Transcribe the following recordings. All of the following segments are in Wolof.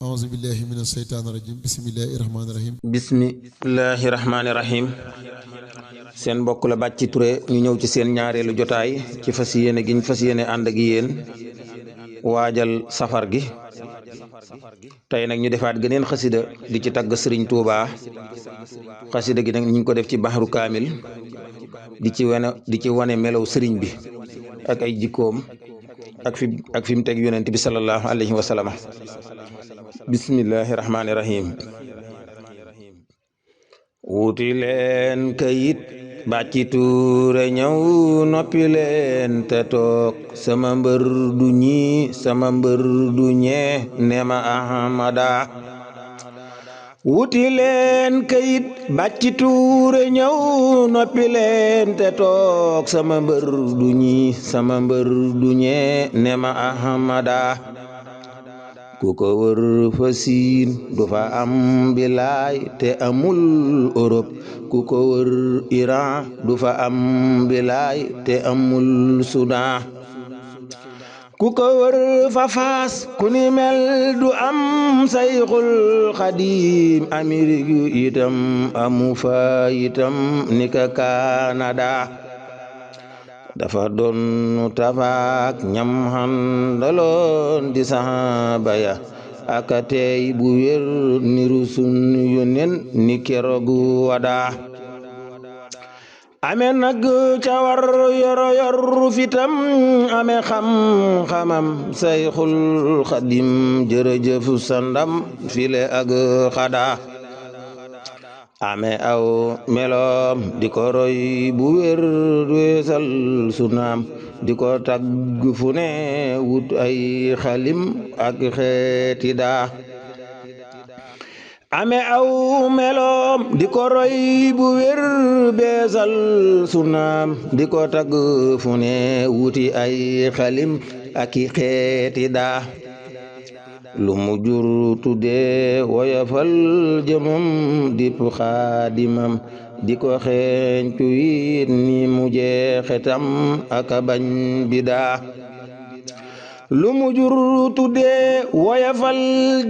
أعوذ بالله من الشيطان الرجيم بسم الله الرحمن الرحيم bismillahi rahmaani rahim seen mbokk la Bathie Touré ñu ñëw ci seen ñaareelu jotaay ci fas yéene giñ fas yéene ànd ak yéen waajal safar gi tey nag ñu defaat geneen xasida di ci tagg sëriñ Tuuba xasida gi nag ñu ngi ko def ci baxru kaamil di ci wane melow sëriñ bi ak ay jikkoom ak fi mu teg yonent bi sallallahu alayhi wa sallam bismillahi rahmaani rahim wuti leen kayit Bathie Touré ñëw noppi leen te toog sama mbër du ñi sama mbër du ñee nema ahmada wuti leen kayit Bathie Touré ñëw noppi leen te toog sama mbër du ñi sama mbër du ñee nema ahmada ku ko wër fa siin du fa am bilaay te amul Europe ku ko wër Iran du fa am bilaay te amul Soudan ku ko wër fa Faas ku ni mel du am Sayxul Xadiim Amérique itam amu fa itam ni ka Canada dafa doon tafaak ñam xandaloon di saxaaba ya aka tey bu wér niru sun yonen ni kerogu wada ame nag cawar yor fitam ame xam-xamam Sayxul Xadim jërëjëf sandam file ak xada ame aw meloom di ko roy bu wér weesal sunaam di ko tagg fu ne wut ay xalim ak xeeti daa ame aw meloom di ko roy bu wér beesal sunaam di ko tagg fu ne wuti ay xalim ak xeeti daa lu mu jur tuddee woyofal jëmam dip xaadimam di ko xeeñtu it ni mu jeexitam aka bañ bidaa lu mu jur tuddee woyofal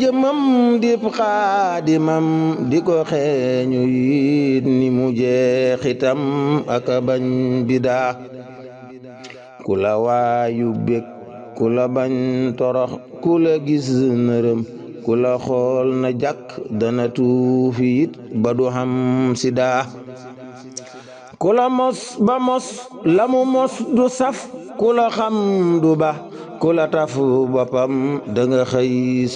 jëmam dip xaadimam di ko xeeñu it ni mu jeexitam aka bañ bidaa ku la waayu bég ku la bañ torox ku la gis nërëm ku la xool na jàkk dana tuufi it ba du xam sida ku la mos ba mos la mu mos du saf ku la xam du ba ku la taf boppam danga xëy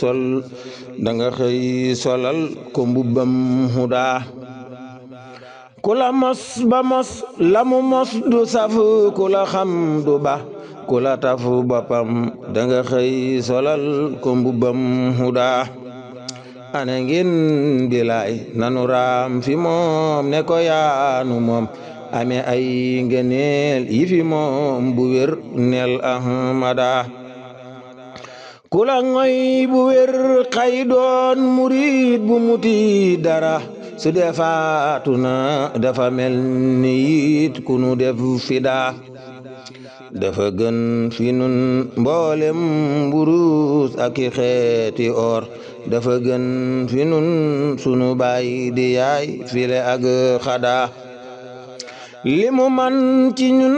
solal ko mbubbam huda ku la mos ba mos la mu mos du saf ku la xam du ba ku la taf boppam danga xëy solal ko mbubbam huda ane ngin bilaay nanu raam fi moom ne ko yaanu moom ame ay ngeneel yi fi moom bu wér nel ahmada ku la ngoy bu wér xay doon murid bu muti dara su defaatu na dafa mel ni it ku nu def fida dafa gën fi nun mboolem mburus ak xeeti or dafa gën fi nun sunu baay di yaay file ak xada li mu man ci ñun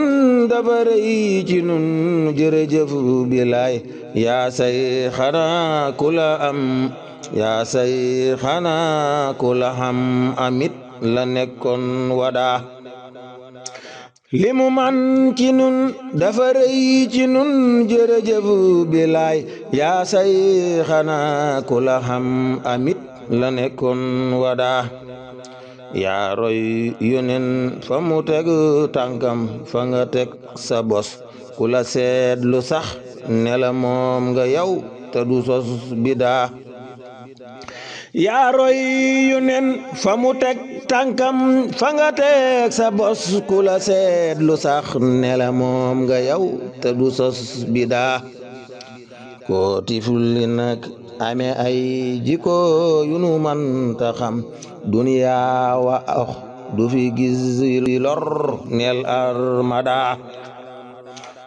dafa rëy ci nun jërëjëf bilaay yaa say xanaa ku la am yaa say xanaa ku la xam amit la nekkoon wada li mu man ci nun dafa rëy ci nun jërëjëf bilaay yaa say xanaa ku la xam amit la nekkoon wada yaa roy yonen fa mu teg tànkam fa nga teg sa bos ku la seet lu sax ne la moom nga yow te du sos bidaa yaa roy yonen fa mu teg tànkam fa nga teg sa bos ku la seet lu sax ne la moom nga yow te du sos bidaa koo tifli nag ame ay jikko yu nu man ta xam duniyaa wa ax du fi gis lor nel armada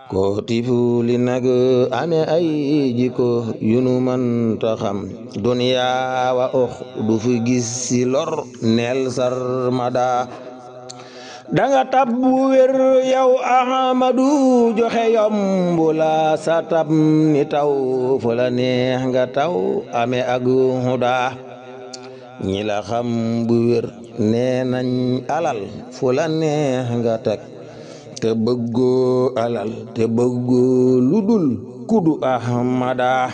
ko tifu li nag ame ay jikko yunu mënta xam duniya wa ox du fi gis si lor neel sarmada danga tab bu wér yow ahmadu joxe yombu la sa tab ni taw fu la neex nga taw ame ak huda ñi la xam bu wér nee nañ alal fu la neex nga teg te bëggoo alal te bëggoo lu dul kudu ahmada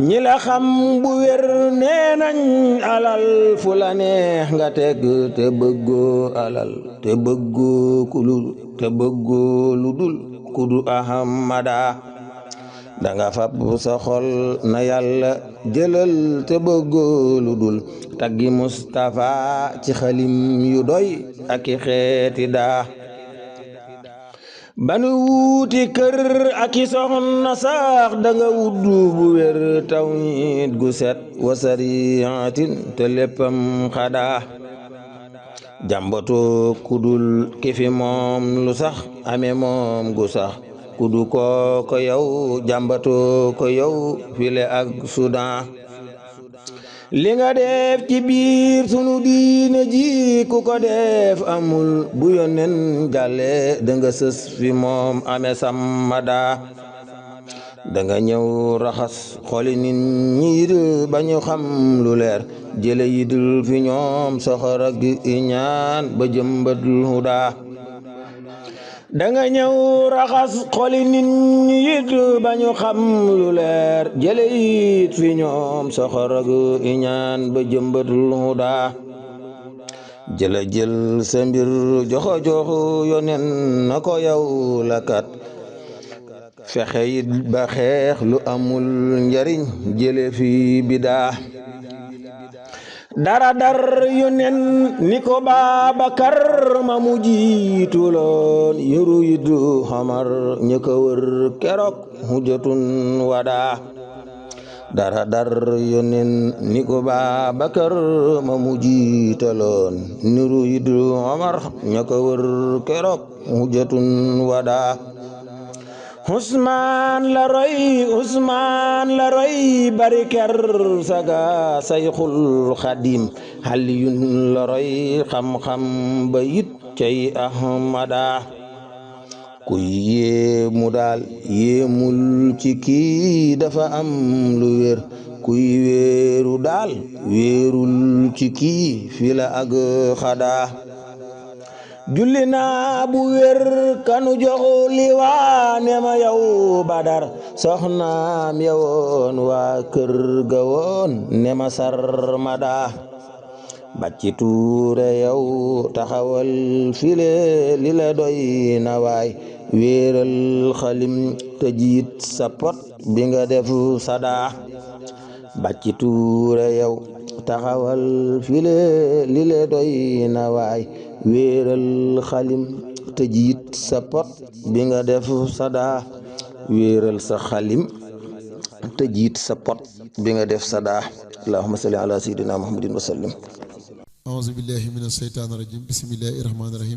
ñi la xam bu wér nee nañ alal fu la neex nga teg te bëggoo alal te bëggoo lu dul kudu ahmada danga fab sa xol na yàlla jëlal te bëggoo lu dul taggi Mustafa ci xalim yu doy ak i xeeti daa banu wuuti kër ak i soxna sax danga wuddu bu wér tawhid gu set wa sariatin te léppam xadaa jàmbatoo kudul ki fi moom lu sax ame moom gu sax kudu ko yow jàmbatoo ko yow file ak Sudan li nga def ci biir sunu diine ji ku ko def amul bu yonen jàlle danga sës fi moom ame sammada danga ñëw raxas xoli nit ñi ba ñu xam lu leer jële yidul fi ñoom soxor ak iñaan ba jëmbatul huda danga ñëw raxas xoli nit ñi it ba ñu xam lu leer jële it fi ñoom soxor ak iñaan ba jëmbatul huda jël sa mbir joxo yonen na ko yow la kat fexe it ba xeex lu amul njariñ jële fi bidaa dara dar yonen ni ko Babakar ma mu jiituloon yëru yidu xamar ña ko wër keroog hujjatun wada dara dar yonen ni ko Babakar ma mu jiitaloon yëru yidu xamar ña ko wër keroog hujjatun wada Usmaan la roy bari ker saga sayxul xadim Aliyun la roy xam-xam ba yit cay ahmada ku yéemu daal yéemul ci kii dafa am lu wér kuy wéeru daal wéerul ci kii fi la ak xada julli naa bu wér kanu joxu liwaa ne ma yow Badar soxnaam yawoon waa kër ga woon ne ma sarmada bàcci tuure yow taxawal file li la doy na waay wéeral xalim te jiit sa pot bi nga def sada bàcci tuure yow taxawal file li la doy na waay wéeral xalim te jiit sa pot bi nga def sada wéeral sa xalim te jiit sa pot bi nga def sada allahumma salli ala sayyidina muhammadin wa sallim auzu billahi mina shaytaani rajim bismillahi rahmaani rahim